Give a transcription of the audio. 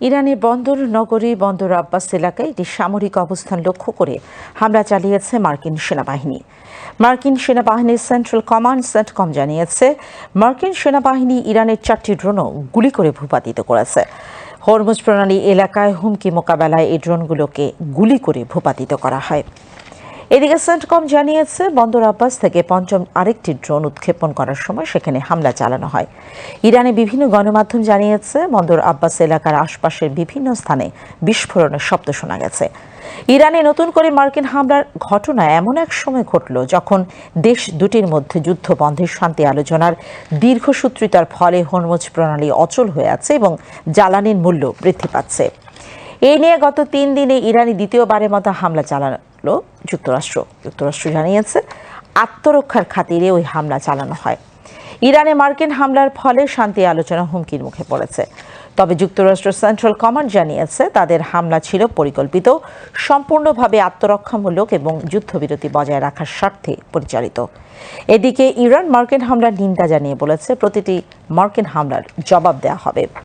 ইরানের বন্দর নগরী বন্দর আব্বাস এলাকায় একটি সামরিক অবস্থান লক্ষ্য করে হামলা চালিয়েছে মার্কিন সেনাবাহিনী। মার্কিন সেনাবাহিনীর সেন্ট্রাল কমান্ড সেন্টকম জানিয়েছে, মার্কিন সেনাবাহিনী ইরানের 4টি ড্রোনও গুলি করে ভূপাতিত করেছে। হরমুজ প্রণালী এলাকায় হুমকি মোকাবেলায় এই ড্রোনগুলোকে গুলি করে ভূপাতিত করা হয়। এদিকে সেন্টকম জানিয়েছে, বন্দর আব্বাস থেকে পঞ্চম আরেকটি ড্রোন উৎক্ষেপণ করার সময় সেখানে হামলা চালানো হয়। ইরানে বিভিন্ন গণমাধ্যম জানিয়েছে, বন্দর আব্বাস এলাকার আশপাশের বিভিন্ন স্থানে বিস্ফোরণের শব্দ শোনা গেছে। ইরানে নতুন করে মার্কিন হামলার ঘটনা এমন এক সময় ঘটল যখন দেশ দুটির মধ্যে যুদ্ধ বন্ধের শান্তি আলোচনার দীর্ঘসূত্রিতার ফলে হরমুজ প্রণালী অচল হয়ে আছে এবং জ্বালানির মূল্য বৃদ্ধি পাচ্ছে। এই নিয়ে গত 3 দিনে ইরানি দ্বিতীয়বারের মতো হামলা চালানো যুক্তরাষ্ট্র জানিয়েছে, আত্মরক্ষার খাতিরে ওই হামলা চালানো হয়। ইরানে মার্কিন হামলার ফলে শান্তি আলোচনা হুমকির মুখে পড়েছে। তবে যুক্তরাষ্ট্র সেন্ট্রাল কমান্ড জানিয়েছে, তাদের হামলা ছিল পরিকল্পিত, সম্পূর্ণভাবে আত্মরক্ষামূলক এবং যুদ্ধবিরতি বজায় রাখার স্বার্থে পরিচালিত। এদিকে ইরান মার্কিন হামলার নিন্দা জানিয়ে বলেছে, প্রতিটি মার্কিন হামলার জবাব দেওয়া হবে।